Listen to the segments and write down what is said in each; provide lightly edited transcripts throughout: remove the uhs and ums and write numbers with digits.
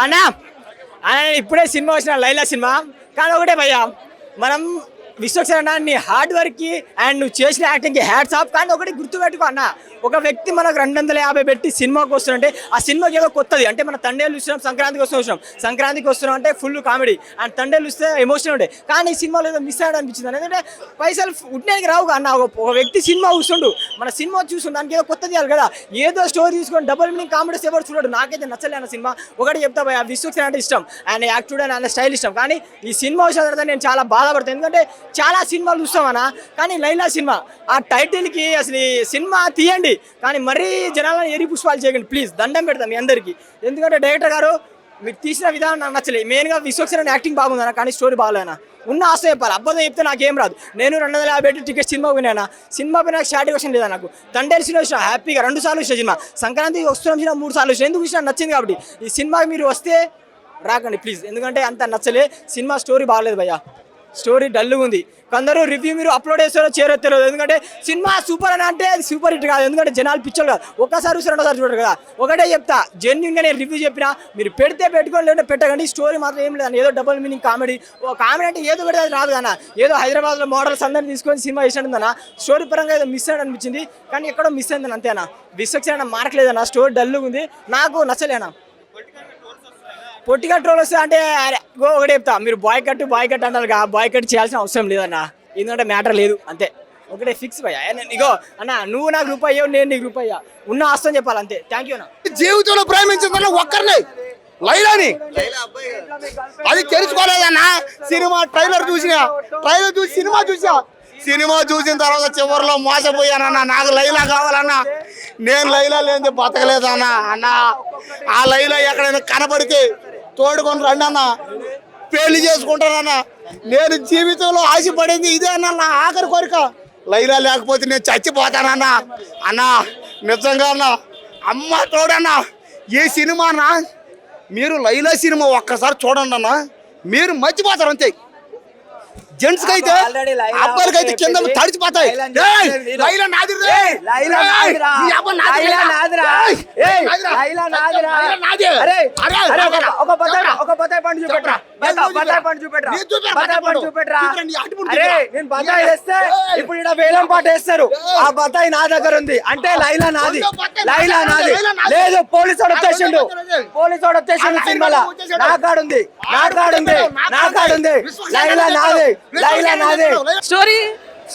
అన్నా ఇప్పుడే సినిమా వచ్చిన లైలా సినిమా కానీ ఒకటే భయ్యా మనం విశ్వక్సేన నీ హార్డ్ వర్క్కి అండ్ నువ్వు చేసిన యాక్టింగ్కి హ్యాట్స్ ఆఫ్. కానీ ఒకటి గుర్తుపెట్టుకో అన్న, ఒక వ్యక్తి మనకు 250 పెట్టి సినిమాకి వస్తుంటే ఆ సినిమాకి ఏదో కొత్తది అంటే మన తండేలు చూసినాం, సంక్రాంతికి వస్తున్నాం అంటే ఫుల్ కామెడీ అండ్ తండేలు చూస్తే ఎమోషన్ ఉండే. కానీ ఈ సినిమాలో ఏదో మిస్ అయ్యాడు అనిపించింది. ఎందుకంటే పైసలు ఉట్టినానికి రావు అన్న. ఒక వ్యక్తి సినిమా చూస్తుండు, మన సినిమా చూస్తుండు, దానికి ఏదో కొత్తది చేయాలి కదా. ఏదో స్టోరీ తీసుకొని డబుల్ మీనింగ్ కామెడీస్ ఎవరు చూడడు. నాకైతే నచ్చలే అన్న సినిమా. ఒకటి చెప్తా భయ, విశ్వక్సేన అంటే ఇష్టం, ఆయన యాక్టర్ ఆయన స్టైల్ ఇష్టం. కానీ ఈ సినిమా వచ్చిన తర్వాత నేను చాలా బాధపడతాను. ఎందుకంటే చాలా సినిమాలు చూస్తామన్నా, కానీ లైలా సినిమా ఆ టైటిల్కి అసలు ఈ సినిమా తీయండి కానీ మరీ జనాలను ఎరి పుష్పాలు చేయకండి ప్లీజ్, దండం పెడతాం మీ అందరికీ. ఎందుకంటే డైరెక్టర్ గారు మీరు తీసిన విధానం నాకు నచ్చలేదు. మెయిన్గా విశ్వక్సేన యాక్టింగ్ బాగుందన్న, కానీ స్టోరీ బాగాలేనా. ఉన్న ఆశ చెప్పాలి, అబద్ధం చెప్తే నాకేం రాదు. నేను 250 పెట్టి టికెట్ సినిమా పోయినా, సినిమా పైన నాకు సాటిస్ఫాక్షన్ లేదా. నాకు తండేలు సినిమా వచ్చిన హ్యాపీగా 2 సార్లు వచ్చిన సినిమా, సంక్రాంతికి వస్తున్నాం సినిమా 3 సార్లు వచ్చిన. ఎందుకు వచ్చినా నచ్చింది కాబట్టి. ఈ సినిమాకి మీరు వస్తే రాకండి ప్లీజ్, ఎందుకంటే అంత నచ్చలే సినిమా. స్టోరీ బాగాలేదు భయ్యా, స్టోరీ డల్గా ఉంది. కొందరు రివ్యూ మీరు అప్లోడ్ చేస్తారో చేరో, ఎందుకంటే సినిమా సూపర్ అని అంటే అది సూపర్ హిట్ కాదు. ఎందుకంటే జనాలు పిచ్చోళ్ళు కాదు, ఒక్కసారి చూసి 2సారి చూడరు కదా. ఒకటే చెప్తా, జెన్యున్గా నేను రివ్యూ చెప్పినా మీరు పెడితే పెట్టుకొని లేదంటే పెట్టకండి. స్టోరీ మాత్రం ఏం లేదన్న, ఏదో డబుల్ మీనింగ్ కామెడీ. కామెడీ అంటే ఏదో పెడితే అది రాదు కదా. ఏదో హైదరాబాద్లో మోడల్స్ అందరినీ తీసుకొని సినిమా చేసినట్టుందన్న. స్టోరీ పరంగా ఏదో మిస్ అయ్యాడు అనిపించింది, కానీ ఎక్కడో మిస్ అయిందని అంతేనా. విశ్వక్సేన మార్కలేదన్న, స్టోరీ డల్గా ఉంది, నాకు నచ్చలేనా. పొట్టిగా ట్రోల్ వస్తే అంటే ఒకటి చెప్తా, మీరు బాయ్ కట్ అన్నారు, బాయ్ కట్ చేయాల్సిన అవసరం లేదన్న. ఎందుకంటే మ్యాటర్ లేదు అంతే, ఒకటే ఫిక్స్ భయ్యా. ఇగో అన్న, నువ్వు నాకు రూపాయి నేను నీకు రూపాయి, ఉన్న ఆస్తం చెప్పాలి అంతే. థ్యాంక్ యూ అన్న. జీవితంలో ప్రేమించిన ఒక్కరిని లైలాని అది తెలుసుకోలేదన్నా. ట్రైలర్ చూసి సినిమా చూసిన తర్వాత చివరిలో మోసపోయానన్నా. నాకు లైలా కావాలన్నా, నేను లైలా లేని బతకలేదన్నా. అన్న ఆ లైలా ఎక్కడైనా కనబడితే తోడుకొని రండి అన్న, పెళ్లి చేసుకుంటానన్నా. నేను జీవితంలో ఆశపడింది ఇదే అన్న, నా ఆఖరి కోరిక. లైలా లేకపోతే నేను చచ్చిపోతానన్నా. అన్నా నిజంగా అన్న, అమ్మ తోడన్నా. ఈ సినిమానా మీరు లైలా సినిమా ఒక్కసారి చూడండి అన్న, మీరు మర్చిపోతారు అంతే. జెంట్స్ అయితే అబ్బాయిలకి అయితే కింద తడిచిపోతాయి. ఇప్పుడు ఇక్కడ వేలం పాట వేస్తారు, ఆ బత్తాయి నా దగ్గర ఉంది అంటే లైలా నాది లేదు. పోలీసు వాడు వచ్చేసిండు సినిమాలో, నా కాడుంది లైలా నాది. స్టోరీ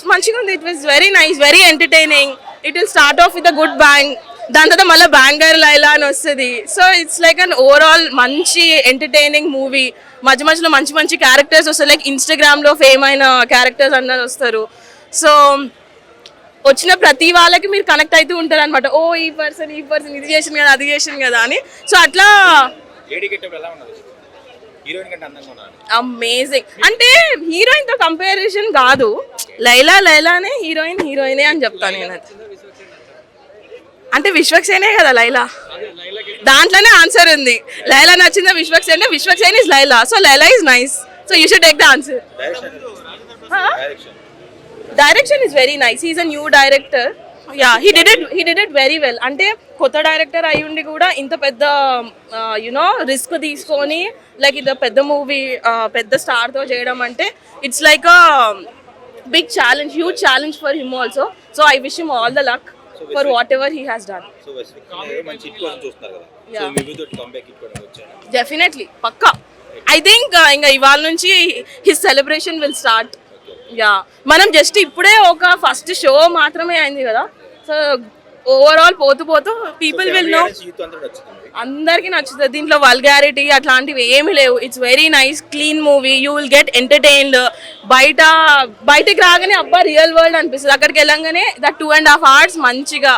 మంచిగా ఉంది. It was very nice, very entertaining. It will start of with a good bang, దాని తర్వాత మళ్ళీ బ్యాంగర్ లైలా అని వస్తుంది. So it's like an overall మంచి ఎంటర్టైనింగ్ మూవీ. మధ్యలో మంచి క్యారెక్టర్స్ వస్తారు, లైక్ ఇన్స్టాగ్రామ్లో ఫేమ్ అయిన క్యారెక్టర్స్ అందరు వస్తారు. సో వచ్చిన ప్రతి వాళ్ళకి మీరు కనెక్ట్ అవుతూ ఉంటారు అనమాట. ఓ ఈ పర్సన్ ఇది చేసింది కదా, అది చేసింది కదా అని. సో అట్లా అమేజింగ్. అంటే హీరోయిన్ తో కంపారిజన్ కాదు, లైలానే హీరోయినే అని చెప్తాను నేను. అంటే విశ్వక్సేనే కదా లైలా, దాంట్లోనే ఆన్సర్ ఉంది. లైలా నచ్చిందా Vishwaksen is Laila. So Laila is nice, so you should take the answer. Direction is very nice. He is a new director. Yeah, he did it very well. అంటే కొత్త డైరెక్టర్ అయి ఉండి కూడా ఇంత పెద్ద యునో రిస్క్ తీసుకొని లైక్ ఇది పెద్ద మూవీ పెద్ద స్టార్తో చేయడం అంటే it's like a big challenge, huge challenge for him also. So I wish him all the luck for whatever he has done. Definitely పక్కా. ఐ థింక్ ఇంకా ఇవాళ నుంచి his celebration will start. Yeah, మనం just ఇప్పుడే ఒక first show మాత్రమే అయింది కదా. సో ఓవరాల్ పోతూ పీపుల్ విల్ నో, అందరికీ నచ్చుతుంది. దీంట్లో వల్గారిటీ అట్లాంటివి ఏమీ లేవు. It's very nice clean movie. You will get entertained. బయటికి రాగానే అబ్బా రియల్ వరల్డ్ అనిపిస్తుంది, అక్కడికి వెళ్ళంగానే ద 2.5 hours మంచిగా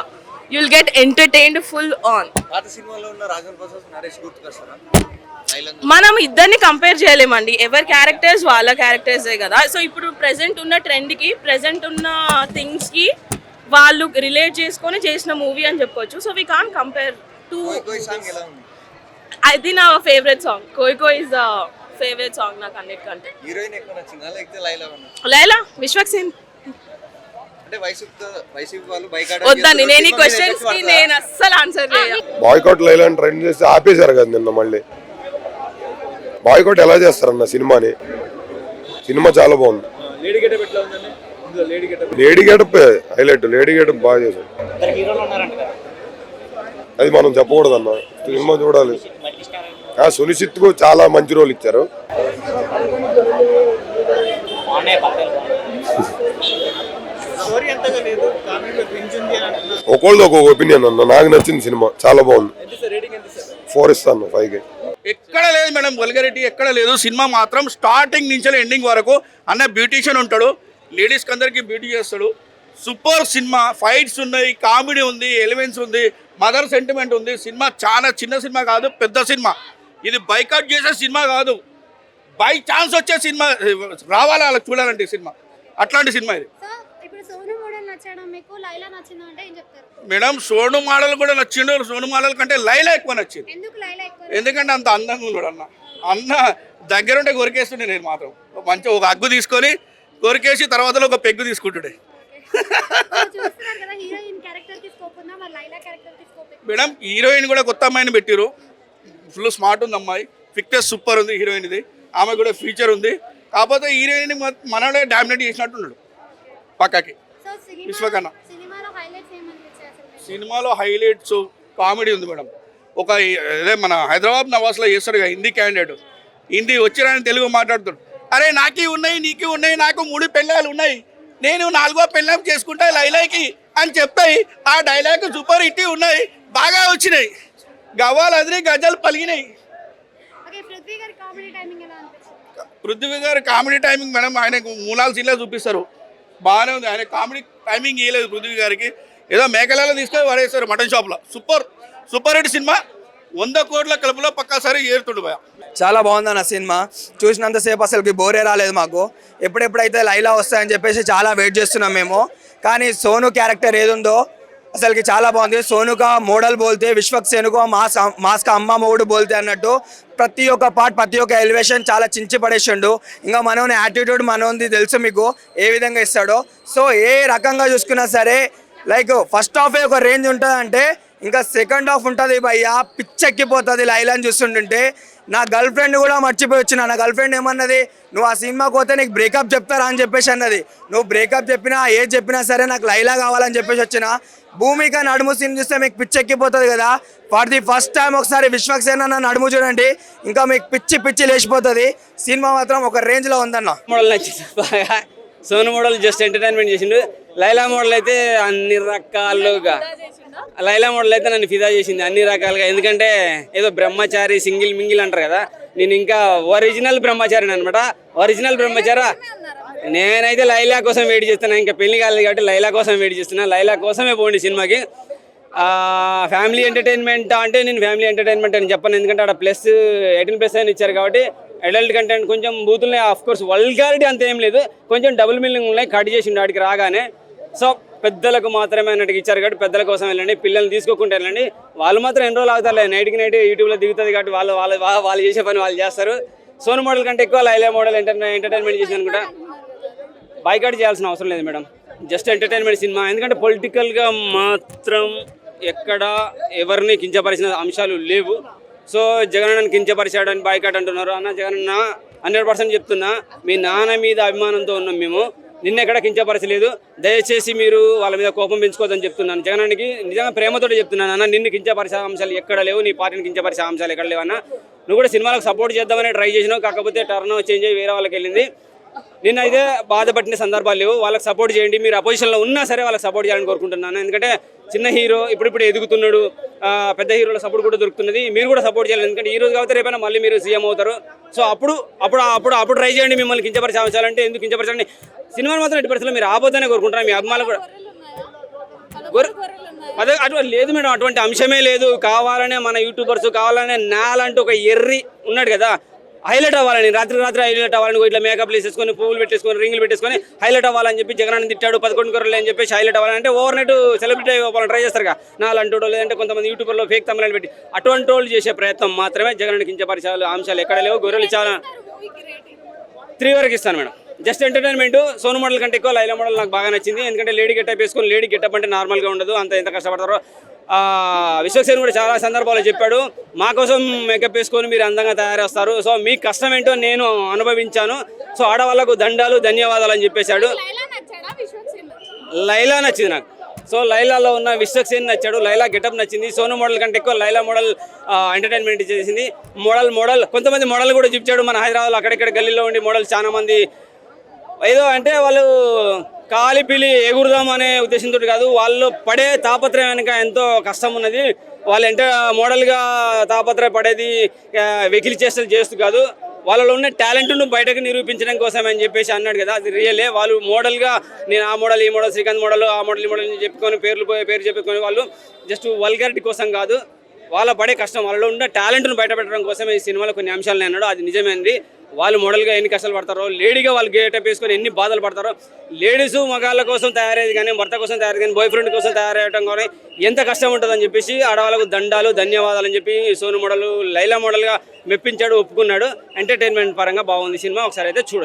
you will get entertained full on. మనం ఇద్దరిని కంపేర్ చేయలేమండి, ఎవరి క్యారెక్టర్స్ వాళ్ళ క్యారెక్టర్సే కదా. సో ఇప్పుడు ప్రెసెంట్ ఉన్న ట్రెండ్కి ప్రెసెంట్ ఉన్న థింగ్స్కి వాళ్ళు రిలేట్ చేసుకొని చేసిన మూవీ అని చెప్పొచ్చు. So we can't compare to. అది నా ఫేవరెట్ సాంగ్. కోయ్ ఇస్ ద ఫేవరెట్ సాంగ్ నాకు అన్నిటికంటే. లైలా విశ్వక్సేన్. వద్దండి, నేను ఈ క్వశ్చన్స్ కి నేను అస్సలు ఆన్సర్ చేయను. బాయ్కాట్ లైలా ట్రెండ్ చేసి ఆపేశారు కదా నిన్న. మళ్ళీ బాయ్కాట్ ఎలా చేస్తారన్న సినిమాని? సినిమా చాలా బాగుంది. Lady getup highlight. Lady getup బాగా చేశారు. అది మనం చెప్పకూడదు అన్న, సినిమా చూడాలి. సునిశ్చిత్ కు చాలా మంచి రోల్ ఇచ్చారు. ఒకళ్ళది ఒక ఒపీనియన్ అన్న. నాకు నచ్చింది సినిమా, చాలా బాగుంది. 4 ఇస్తాను 5కి. ఎక్కడ లేదు మేడం వల్గరిటీ, ఎక్కడ లేదు. సినిమా మాత్రం స్టార్టింగ్ నుంచి ఎండింగ్ వరకు అన్న బ్యూటీషియన్ ఉంటాడు, లేడీస్కి అందరికీ బ్యూటీ చేస్తాడు. Super cinema. ఫైట్స్ ఉన్నాయి, కామెడీ ఉంది, ఎలిమెంట్స్ ఉంది, మదర్ సెంటిమెంట్ ఉంది. సినిమా చాలా చిన్న సినిమా కాదు, పెద్ద సినిమా. ఇది బైకాట్ చేసే సినిమా కాదు, బై ఛాన్స్ వచ్చే సినిమా. రావాలి వాళ్ళకి చూడాలంటే సినిమా, అట్లాంటి సినిమా ఇది. మేడం సోను మోడల్ కూడా నచ్చిండు. సోను మోడల్ కంటే లైలా ఎక్కువ నచ్చింది. ఎందుకంటే అంత అందంగా ఉన్నాడు అన్న. అన్న దగ్గరుంటే కొరికేస్తుండే. నేను మాత్రం మంచిగా ఒక అగ్గు తీసుకొని కొరికేసి తర్వాత ఒక పెగ్గు తీసుకుంటుండే. మేడం హీరోయిన్ కూడా కొత్త అమ్మాయిని పెట్టిరు. ఫుల్ స్మార్ట్ ఉంది అమ్మాయి. ఫిట్నెస్ సూపర్ ఉంది హీరోయిన్ ఇది. ఆమె కూడా ఫ్యూచర్ ఉంది. కాకపోతే హీరోయిన్ మనడే డామినేట్ చేసినట్టు ఉన్నాడు పక్కకి విశ్వకన్నా. సినిమాలో హైలైట్స్ కామెడీ ఉంది మేడం. ఒక అదే మన హైదరాబాద్ నవాజ్లో చేస్తాడు కదా హిందీ క్యాండిడేట్, హిందీ వచ్చిరాని తెలుగు మాట్లాడుతాడు. అరే నాకి ఉన్నాయి, నీకు ఉన్నాయి, నాకు 3 పెళ్ళాలు ఉన్నాయి, నేను 4వ పెళ్ళాం చేసుకుంటా లైలాకి అని చెప్తాయి. ఆ డైలాగ్ సూపర్ హిట్ ఉన్నాయి, బాగా వచ్చినాయి, గవ్వాలదిరి గజాలు పలిగినాయి. పృథ్వీ గారి కామెడీ టైమింగ్ మేడం, ఆయనకు 3-4 సీన్లు చూపిస్తారు, బాగానే ఉంది. ఆయన కామెడీ టైమింగ్ ఇవ్వలేదు పృథ్వీ గారికి. ఏదో మేకలలో తీసుకొని పడేస్తారు మటన్ షాప్లో. Super hit cinema. 100 కోట్ల క్లబ్లో పక్కాసారి ఏరుతుండు భయ. చాలా బాగుందన్న సినిమా. చూసినంతసేపు అసలుకి బోరే రాలేదు మాకు. ఎప్పుడెప్పుడైతే లైలా వస్తాయని చెప్పేసి చాలా వెయిట్ చేస్తున్నాం మేము. కానీ సోను క్యారెక్టర్ ఏదుందో అసలుకి చాలా బాగుంది. సోనుగా మోడల్ బోల్తే, విశ్వక్సేనుగా మాస్కా అమ్మ మొగుడు బోల్తే అన్నట్టు ప్రతి ఒక్క పార్ట్, ప్రతి ఒక్క ఎలివేషన్ చాలా చించి పడేసిండు. ఇంకా మనోని యాటిట్యూడ్ మనోంది తెలుసు మీకు ఏ విధంగా ఇస్తాడో. సో ఏ రకంగా చూసుకున్నా సరే లైక్ ఫస్ట్ హాఫే ఒక రేంజ్ ఉంటుందంటే ఇంకా సెకండ్ హాఫ్ ఉంటుంది భయ్యా, పిచ్చెక్కిపోతుంది లైలాని చూస్తుంటుంటే. నా గర్ల్ ఫ్రెండ్ కూడా మర్చిపోయి వచ్చిన. నా గర్ల్ ఫ్రెండ్ ఏమన్నది, నువ్వు ఆ సినిమాకి పోతే నీకు బ్రేకప్ చెప్తారా అని చెప్పేసి అన్నది. నువ్వు బ్రేకప్ చెప్పినా ఏది చెప్పినా సరే నాకు లైలా కావాలని చెప్పేసి వచ్చిన. భూమిక నడుము సీన్ చూస్తే మీకు పిచ్చెక్కిపోతుంది కదా. ఫర్ ది ఫస్ట్ టైం ఒకసారి విశ్వక్సేన నడుము చూడండి, ఇంకా మీకు పిచ్చి లేచిపోతుంది. సినిమా మాత్రం ఒక రేంజ్లో ఉందన్న. మోడల్ నచ్చింది బాగా. సోను మోడల్ జస్ట్ ఎంటర్టైన్మెంట్ చేసిండు. లైలా మోడల్ అయితే అన్ని రకాలుగా, లైలా మోడల్ అయితే నన్ను ఫిదా చేసింది అన్ని రకాలుగా. ఎందుకంటే ఏదో బ్రహ్మచారి సింగిల్ మింగిల్ అంటారు కదా, నేను ఇంకా ఒరిజినల్ బ్రహ్మచారిని అనమాట. ఒరిజినల్ బ్రహ్మచారా. నేనైతే లైలా కోసం వెయిట్ చేస్తున్నా. ఇంకా పెళ్లి కాలేదు కాబట్టి లైలా కోసం వెయిట్ చేస్తున్నా. లైలా కోసమే పోండి సినిమాకి. ఫ్యామిలీ ఎంటర్టైన్మెంట్ అంటే నేను ఫ్యామిలీ ఎంటర్టైన్మెంట్ అని చెప్పను, ఎందుకంటే అక్కడ +18+ అని ఇచ్చారు కాబట్టి అడల్ట్ కంటెంట్ కొంచెం బూతులున్నాయి. ఆఫ్ కోర్స్ వల్గారిటీ అంత ఏం లేదు, కొంచెం డబుల్ మీనింగ్ ఉన్నాయి. కట్ చేసిండు వాడికి రాగానే. సో పెద్దలకు మాత్రమే అన్నట్టుగా ఇచ్చారు కాబట్టి పెద్దల కోసం వెళ్ళండి, పిల్లల్ని తీసుకోకుండా వెళ్ళండి. వాళ్ళు మాత్రం ఎన్ని రోజులు అవుతారు, నైట్కి నైట్ యూట్యూబ్లో దిగుతుంది కాబట్టి వాళ్ళు చేసే పని వాళ్ళు చేస్తారు. సోను మోడల్ కంటే ఎక్కువ లైలా మోడల్ ఎంటర్టైన్మెంట్ చేసింది అనుకుంటా. బాయ్కాట్ చేయాల్సిన అవసరం లేదు మేడం, జస్ట్ ఎంటర్టైన్మెంట్ సినిమా. ఎందుకంటే పొలిటికల్గా మాత్రం ఎక్కడ ఎవరిని కించపరిచిన అంశాలు లేవు. సో జగనన్నని కించపరిచాడని బాయ్కాట్ అంటున్నారు. అన్న జగనన్న 100% చెప్తున్నా, మీ నాన్న మీద అభిమానంతో ఉన్నాం మేము, నిన్నెక్కడ కించపరచలేదు. దయచేసి మీరు వాళ్ళ మీద కోపం పెంచుకోవద్దని చెప్తున్నాను. జగనానికి నిజంగా ప్రేమతో చెప్తున్నాను అన్న, నిన్ను కించపరిచే అంశాలు ఎక్కడ లేవు, నీ పార్టీని కించపరిచే అంశాలు ఎక్కడ లేవు అన్న. నువ్వు కూడా సినిమాలకు సపోర్ట్ చేద్దామని ట్రై చేసినావు, కాకపోతే టర్న్ చేంజ్ అయ్యి వేరే వాళ్ళకి వెళ్ళింది. నిన్నైతే బాధపడిన సందర్భాలు లేవు. వాళ్ళకి సపోర్ట్ చేయండి, మీరు అపోజిషన్లో ఉన్నా సరే వాళ్ళకి సపోర్ట్ చేయాలని కోరుకుంటున్నాను. ఎందుకంటే చిన్న హీరో ఇప్పుడు ఎదుగుతున్నాడు, పెద్ద హీరోల సపోర్ట్ కూడా దొరుకుతున్నది. మీరు కూడా సపోర్ట్ చేయాలి, ఎందుకంటే ఈ రోజు కాబట్టి రేపైనా మళ్ళీ మీరు సీఎం అవుతారు. సో అప్పుడు ట్రై చేయండి. మిమ్మల్ని కించపరిచే అంశాలంటే ఎందుకు కించపరచండి. సినిమాని మాత్రం ఎట్టి పరిస్థితుల్లో మీరు ఆపోతేనే కోరుకుంటారు. మీ అభిమానులు కూడా అదే అటువంటి లేదు మేడం, అటువంటి అంశమే లేదు. కావాలనే మన యూట్యూబర్స్ కావాలనే నాలంటూ ఒక ఎర్రి ఉన్నాడు కదా, హైలైట్ అవ్వాలని, రాత్రి హైలైట్ అవ్వాలని ఇట్లా మేకప్ వేసేసుకొని పువ్వులు పెట్టేసుకొని రింగులు పెట్టేసుకొని హైలైట్ అవ్వాలని చెప్పి జగన్ తిట్టాడు 11 కొర్రలు అని చెప్పేసి హైలైట్ అవ్వాలంటే ఓవర్ నైట్ సెలబ్రిటీ అవ్వాలని ట్రై చేస్తారు కదా నాలంటూ. లేదంటే కొంతమంది యూట్యూబర్లో ఫేక్ తమిళని పెట్టి అటువంటి వాళ్ళు చేసే ప్రయత్నం మాత్రమే. జగన్ కించపరిచే అంశాలు ఎక్కడ లేవు. గొర్రెలు చాలా 3 వరకు ఇస్తాను madam. Just entertainment. Sonu model కంటే ఎక్కువ లైలా మోడల్ నాకు బాగా నచ్చింది. ఎందుకంటే లేడీ గెటప్ వేసుకొని, లేడీ గెటప్ అంటే నార్మల్గా ఉండదు, అంత ఎంత కష్టపడతారో. విశ్వక్సేన్ కూడా చాలా సందర్భాల్లో చెప్పాడు, మా కోసం మేకప్ వేసుకొని మీరు అందంగా తయారవుస్తారు, సో మీ కష్టం ఏంటో నేను అనుభవించాను, సో ఆడవాళ్ళకు దండాలు ధన్యవాదాలు అని చెప్పేశాడు. లైలా నచ్చింది నాకు. సో లైలాలో ఉన్న విశ్వక్సేన్ నచ్చాడు, లైలా గెటప్ నచ్చింది. సోను మోడల్ కంటే ఎక్కువ లైలా మోడల్ ఎంటర్టైన్మెంట్ చేసింది. మోడల్ కొంతమంది మోడల్ కూడా చూపించాడు. మన హైదరాబాద్లో అక్కడెక్కడ గల్లీలో ఉండి మోడల్ చాలా మంది ఏదో అంటే వాళ్ళు కాలిపిలి ఎగురుదాం అనే ఉద్దేశంతో కాదు, వాళ్ళు పడే తాపత్రయం వెనుక ఎంతో కష్టం ఉన్నది. వాళ్ళు అంటే మోడల్గా తాపత్రయపడేది వెకిలి చేష్టలు చేస్తూ కాదు, వాళ్ళలో ఉన్న టాలెంట్ను బయటకు నిరూపించడం కోసం అని చెప్పేసి అన్నాడు కదా, అది రియలే. వాళ్ళు మోడల్గా నేను ఆ మోడల్ ఈ మోడల్ శ్రీకాంత్ మోడల్ ఆ మోడల్ ఈ మోడల్ చెప్పుకొని పేరు చెప్పుకొని వాళ్ళు జస్ట్ వల్గారిటీ కోసం కాదు, వాళ్ళ పడే కష్టం వాళ్ళలో ఉన్న టాలెంట్ను బయటపెట్టడం కోసమే ఈ సినిమాలో కొన్ని అంశాలు అన్నాడు. అది నిజమేంది. వాళ్ళు మోడల్గా ఎన్ని కష్టాలు పడతారో, లేడీగా వాళ్ళు గేటప్ వేసుకొని ఎన్ని బాధలు పడతారో, లేడీస్ మగాళ్ళ కోసం తయారయ్యేది కానీ భర్త కోసం తయారు కానీ బాయ్ ఫ్రెండ్ కోసం తయారయ్యడం కానీ ఎంత కష్టం ఉంటుందని చెప్పేసి ఆడవాళ్ళకు దండాలు ధన్యవాదాలు అని చెప్పి సోను మోడల్ లైలా మోడల్గా మెప్పించాడు, ఒప్పుకున్నాడు. ఎంటర్టైన్మెంట్ పరంగా బాగుంది సినిమా, ఒకసారి అయితే చూడొచ్చు.